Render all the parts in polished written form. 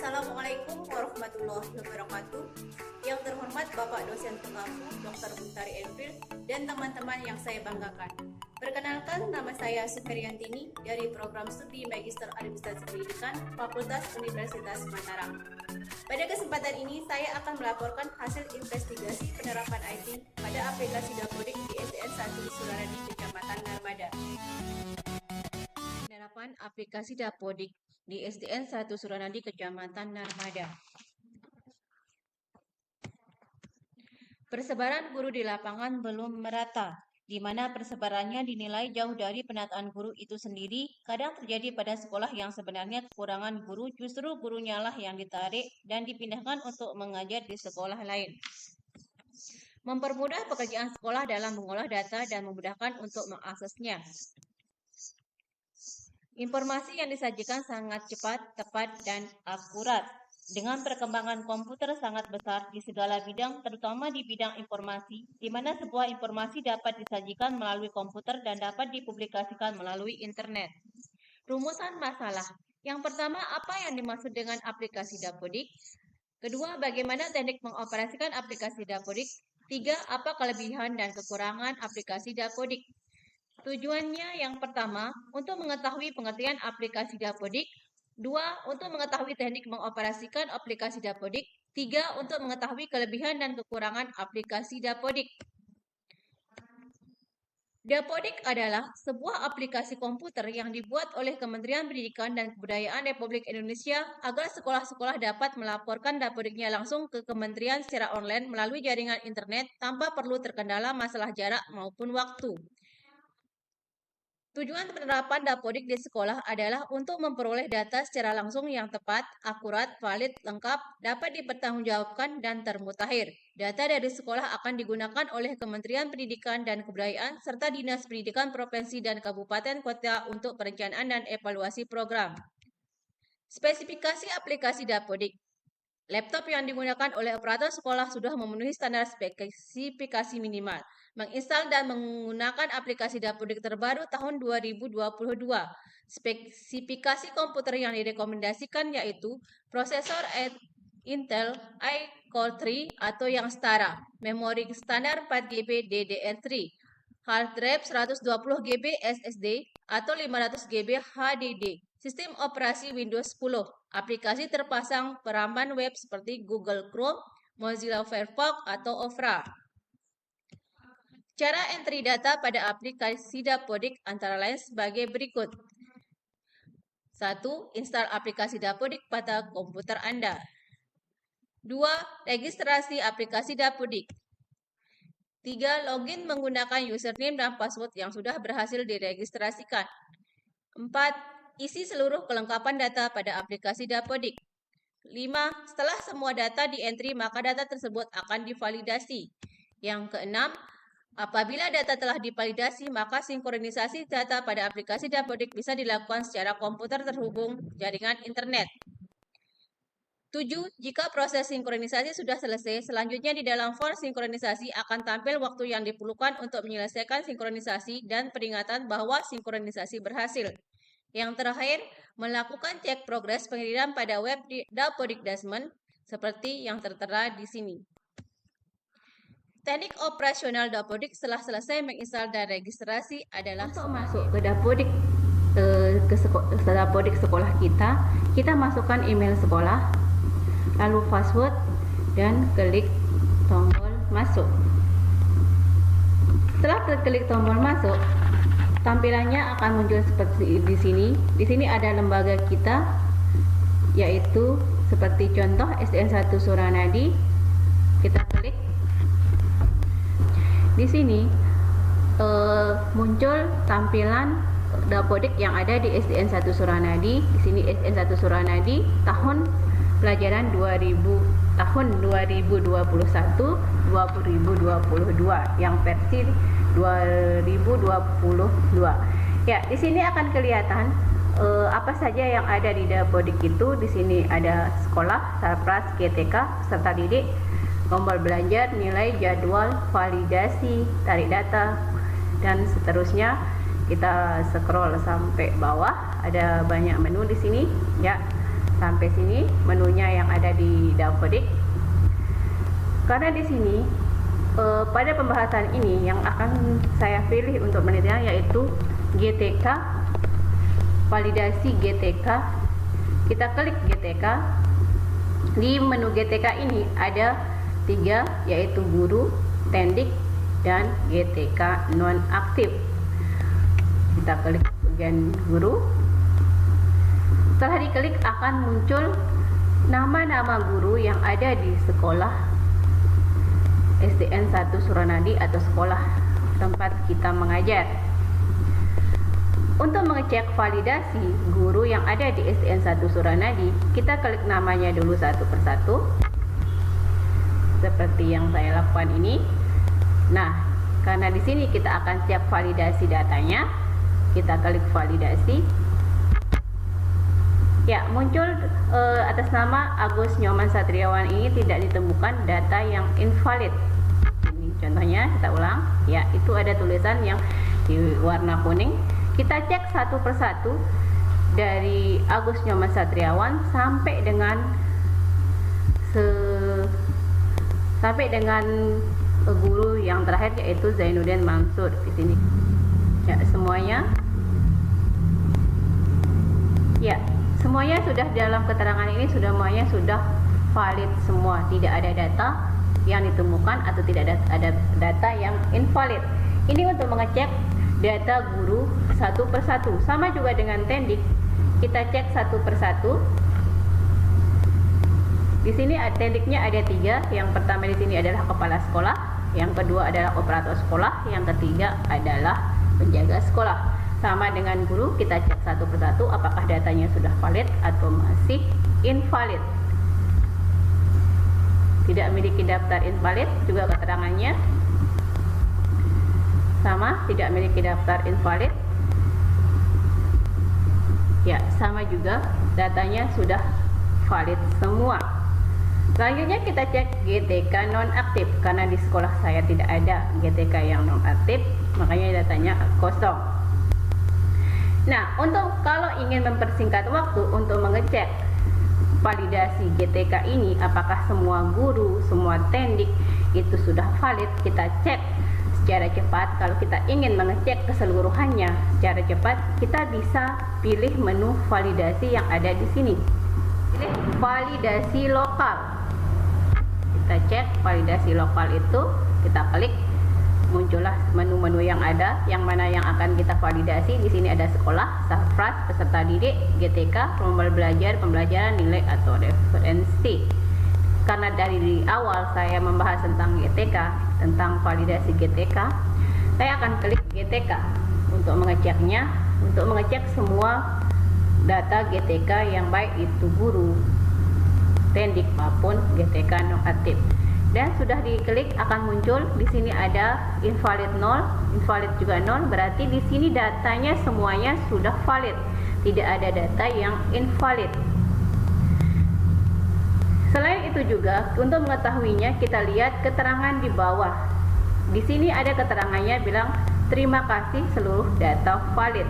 Assalamualaikum warahmatullahi wabarakatuh. Yang terhormat Bapak Dosen Pengaku Dr. Buntari April dan teman-teman yang saya banggakan. Perkenalkan, nama saya Suferiantini dari Program Studi Magister Administrasi Pendidikan Fakultas Universitas Mataram. Pada kesempatan ini saya akan melaporkan hasil investigasi penerapan IT pada aplikasi Dapodik di SDN 1 Suranadi, Kecamatan Narmada. Penerapan aplikasi Dapodik di SDN 1 Suranadi, Kecamatan Narmada. Persebaran guru di lapangan belum merata, di mana persebarannya dinilai jauh dari penataan guru itu sendiri. Kadang terjadi pada sekolah yang sebenarnya kekurangan guru, justru gurunya lah yang ditarik dan dipindahkan untuk mengajar di sekolah lain. Mempermudah pekerjaan sekolah dalam mengolah data dan memudahkan untuk mengaksesnya. Informasi yang disajikan sangat cepat, tepat, dan akurat. Dengan perkembangan komputer sangat besar di segala bidang, terutama di bidang informasi, di mana sebuah informasi dapat disajikan melalui komputer dan dapat dipublikasikan melalui internet. Rumusan masalah. Yang pertama, apa yang dimaksud dengan aplikasi Dapodik? Kedua, bagaimana teknik mengoperasikan aplikasi Dapodik? Tiga, apa kelebihan dan kekurangan aplikasi Dapodik? Tujuannya yang pertama, untuk mengetahui pengertian aplikasi Dapodik. Dua, untuk mengetahui teknik mengoperasikan aplikasi Dapodik. Tiga, untuk mengetahui kelebihan dan kekurangan aplikasi Dapodik. Dapodik adalah sebuah aplikasi komputer yang dibuat oleh Kementerian Pendidikan dan Kebudayaan Republik Indonesia agar sekolah-sekolah dapat melaporkan Dapodiknya langsung ke kementerian secara online melalui jaringan internet tanpa perlu terkendala masalah jarak maupun waktu. Tujuan penerapan Dapodik di sekolah adalah untuk memperoleh data secara langsung yang tepat, akurat, valid, lengkap, dapat dipertanggungjawabkan, dan termutakhir. Data dari sekolah akan digunakan oleh Kementerian Pendidikan dan Kebudayaan serta Dinas Pendidikan Provinsi dan Kabupaten Kota untuk perencanaan dan evaluasi program. Spesifikasi aplikasi Dapodik. Laptop yang digunakan oleh operator sekolah sudah memenuhi standar spesifikasi minimal. Menginstal dan menggunakan aplikasi Dapodik terbaru tahun 2022. Spesifikasi komputer yang direkomendasikan yaitu prosesor Intel iCore 3 atau yang setara, memori standar 4GB DDR3, hard drive 120GB SSD atau 500GB HDD, sistem operasi Windows 10, aplikasi terpasang peramban web seperti Google Chrome, Mozilla Firefox atau Opera. Cara entry data pada aplikasi Dapodik antara lain sebagai berikut. 1. Install aplikasi Dapodik pada komputer Anda. 2. Registrasi aplikasi Dapodik. 3. Login menggunakan username dan password yang sudah berhasil diregistrasikan. 4. Isi seluruh kelengkapan data pada aplikasi Dapodik. 5. Setelah semua data di-entry, maka data tersebut akan divalidasi. Yang keenam, apabila data telah divalidasi, maka sinkronisasi data pada aplikasi Dapodik bisa dilakukan secara komputer terhubung jaringan internet. 7. Jika proses sinkronisasi sudah selesai, selanjutnya di dalam form sinkronisasi akan tampil waktu yang diperlukan untuk menyelesaikan sinkronisasi dan peringatan bahwa sinkronisasi berhasil. Yang terakhir, melakukan cek progres pengiriman pada web Dapodik Dashboard seperti yang tertera di sini. Teknik operasional Dapodik setelah selesai menginstal dan registrasi adalah untuk masuk ke Dapodik Dapodik sekolah kita masukkan email sekolah, lalu password dan klik tombol masuk. Setelah klik tombol masuk, tampilannya akan muncul seperti di sini. Di sini ada lembaga kita, yaitu seperti contoh SDN 1 Suranadi. Kita klik. di sini muncul tampilan Dapodik yang ada di SDN 1 Suranadi. Di sini SDN 1 Suranadi tahun pelajaran 2021-2022 yang versi 2022. Ya, di sini akan kelihatan apa saja yang ada di Dapodik itu. Di sini ada sekolah, sarpras, GTK, peserta didik, tombol belajar, nilai, jadwal, validasi, tarik data, dan seterusnya. Kita scroll sampai bawah, ada banyak menu di sini ya. Sampai sini menunya yang ada di Dapodik. Karena di sini pada pembahasan ini yang akan saya pilih untuk penelitian yaitu GTK, validasi GTK. Kita klik GTK. Di menu GTK ini ada 3, yaitu guru, tendik, dan GTK nonaktif. Kita klik bagian guru. Setelah diklik akan muncul nama-nama guru yang ada di sekolah SDN 1 Suranadi atau sekolah tempat kita mengajar. Untuk mengecek validasi guru yang ada di SDN 1 Suranadi, kita klik namanya dulu satu persatu. Seperti yang saya lakukan ini. Nah, karena di sini kita akan cek validasi datanya, kita klik validasi. Ya, muncul atas nama Agus Nyoman Satriawan ini tidak ditemukan data yang invalid. Ini contohnya, kita ulang. Ya, itu ada tulisan yang di warna kuning. Kita cek satu persatu dari Agus Nyoman Satriawan sampai dengan guru yang terakhir yaitu Zainuddin Mansur di sini. Ya, semuanya sudah dalam keterangan ini semuanya sudah valid semua, tidak ada data yang ditemukan atau tidak ada data yang invalid. Ini untuk mengecek data guru satu persatu. Sama juga dengan tendik, kita cek satu persatu. Di sini tendiknya ada 3. Yang pertama di sini adalah kepala sekolah, yang kedua adalah operator sekolah, yang ketiga adalah penjaga sekolah. Sama dengan guru, kita cek satu persatu apakah datanya sudah valid atau masih invalid. Tidak memiliki daftar invalid juga keterangannya. Sama, tidak memiliki daftar invalid. Ya, sama juga datanya sudah valid semua. Selanjutnya kita cek GTK nonaktif, karena di sekolah saya tidak ada GTK yang nonaktif, makanya datanya kosong. Nah, kalau ingin mempersingkat waktu untuk mengecek validasi GTK ini, apakah semua guru, semua tendik itu sudah valid, kita cek secara cepat. Kalau kita ingin mengecek keseluruhannya secara cepat, kita bisa pilih menu validasi yang ada di sini. Pilih validasi lokal. Kita cek validasi lokal itu, kita klik, muncullah menu-menu yang ada, yang mana yang akan kita validasi. Di sini ada sekolah, sarpras, peserta didik, GTK, tombol belajar, pembelajaran, nilai atau referensi. Karena dari awal saya membahas tentang GTK, tentang validasi GTK, saya akan klik GTK untuk mengeceknya, untuk mengecek semua data GTK yang baik itu guru, tendik maupun GTK nonaktif. Dan sudah diklik akan muncul di sini ada invalid 0, invalid juga 0, berarti di sini datanya semuanya sudah valid, tidak ada data yang invalid. Selain itu juga untuk mengetahuinya kita lihat keterangan di bawah. Di sini ada keterangannya bilang terima kasih seluruh data valid.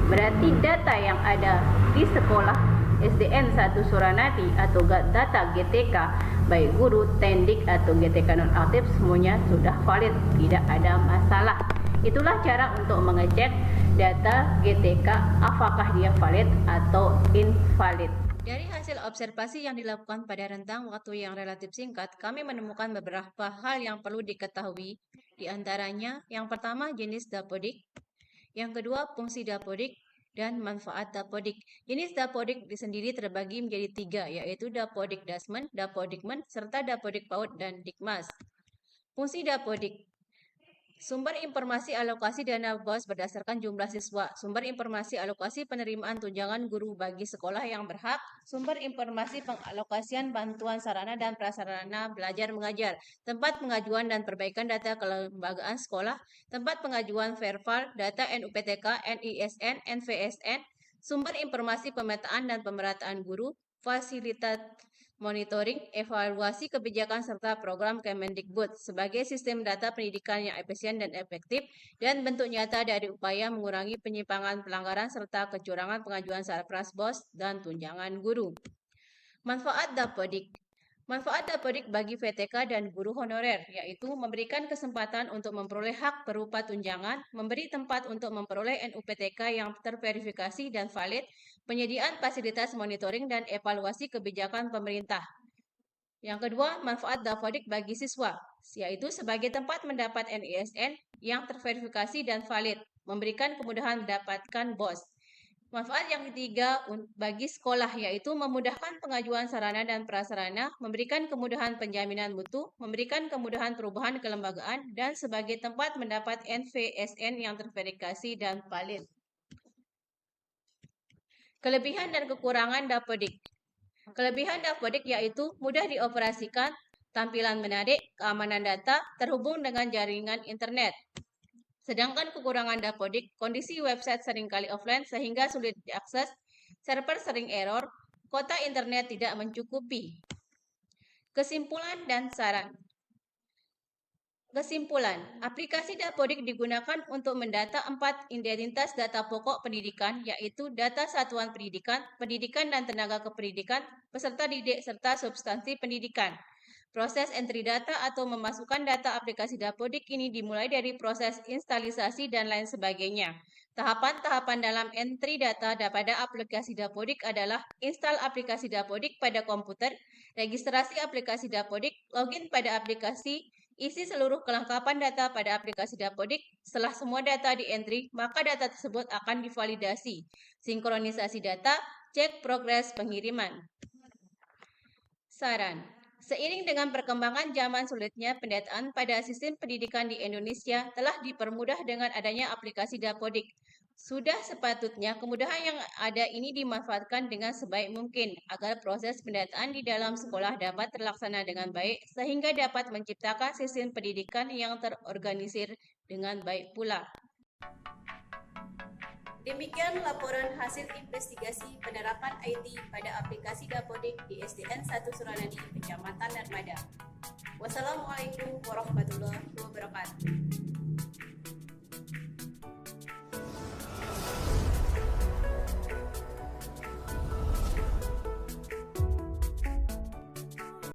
Berarti data yang ada di sekolah SDN 1 Suranadi atau data GTK baik guru, tendik atau GTK nonaktif semuanya sudah valid, tidak ada masalah. Itulah cara untuk mengecek data GTK apakah dia valid atau invalid. Dari hasil observasi yang dilakukan pada rentang waktu yang relatif singkat, kami menemukan beberapa hal yang perlu diketahui. Di antaranya, yang pertama jenis Dapodik, yang kedua fungsi Dapodik, dan manfaat Dapodik. Jenis Dapodik sendiri terbagi menjadi 3, yaitu Dapodik Dasmen, Dapodikmen, serta Dapodik PAUD dan Dikmas. Fungsi Dapodik. Sumber informasi alokasi dana BOS berdasarkan jumlah siswa. Sumber informasi alokasi penerimaan tunjangan guru bagi sekolah yang berhak. Sumber informasi pengalokasian bantuan sarana dan prasarana belajar mengajar. Tempat pengajuan dan perbaikan data kelembagaan sekolah. Tempat pengajuan verval, data NUPTK, NISN, NVSN. Sumber informasi pemetaan dan pemerataan guru. Fasilitas monitoring, evaluasi kebijakan serta program Kemendikbud sebagai sistem data pendidikan yang efisien dan efektif dan bentuk nyata dari upaya mengurangi penyimpangan pelanggaran serta kecurangan pengajuan sarpras BOS dan tunjangan guru. Manfaat Dapodik. Manfaat Dapodik bagi VTK dan guru honorer, yaitu memberikan kesempatan untuk memperoleh hak berupa tunjangan, memberi tempat untuk memperoleh NUPTK yang terverifikasi dan valid, penyediaan fasilitas monitoring dan evaluasi kebijakan pemerintah. Yang kedua, manfaat Dapodik bagi siswa, yaitu sebagai tempat mendapat NISN yang terverifikasi dan valid, memberikan kemudahan mendapatkan BOS. Manfaat yang ketiga bagi sekolah, yaitu memudahkan pengajuan sarana dan prasarana, memberikan kemudahan penjaminan mutu, memberikan kemudahan perubahan kelembagaan, dan sebagai tempat mendapat NVSN yang terverifikasi dan valid. Kelebihan dan kekurangan Dapodik. Kelebihan Dapodik yaitu mudah dioperasikan, tampilan menarik, keamanan data, terhubung dengan jaringan internet. Sedangkan kekurangan Dapodik, kondisi website seringkali offline sehingga sulit diakses, server sering error, kuota internet tidak mencukupi. Kesimpulan dan saran. Kesimpulan, aplikasi Dapodik digunakan untuk mendata 4 identitas data pokok pendidikan, yaitu data satuan pendidikan, pendidikan dan tenaga kependidikan, peserta didik, serta substansi pendidikan. Proses entry data atau memasukkan data aplikasi Dapodik ini dimulai dari proses instalisasi dan lain sebagainya. Tahapan-tahapan dalam entry data pada aplikasi Dapodik adalah install aplikasi Dapodik pada komputer, registrasi aplikasi Dapodik, login pada aplikasi, isi seluruh kelengkapan data pada aplikasi Dapodik. Setelah semua data di-entry, maka data tersebut akan divalidasi. Sinkronisasi data, cek progres pengiriman. Saran. Seiring dengan perkembangan zaman sulitnya pendataan pada sistem pendidikan di Indonesia telah dipermudah dengan adanya aplikasi Dapodik. Sudah sepatutnya kemudahan yang ada ini dimanfaatkan dengan sebaik mungkin agar proses pendataan di dalam sekolah dapat terlaksana dengan baik sehingga dapat menciptakan sistem pendidikan yang terorganisir dengan baik pula. Demikian laporan hasil investigasi penerapan IT pada aplikasi Dapodik di SDN 1 Suranadi, Kecamatan Narmada. Wassalamualaikum warahmatullahi wabarakatuh.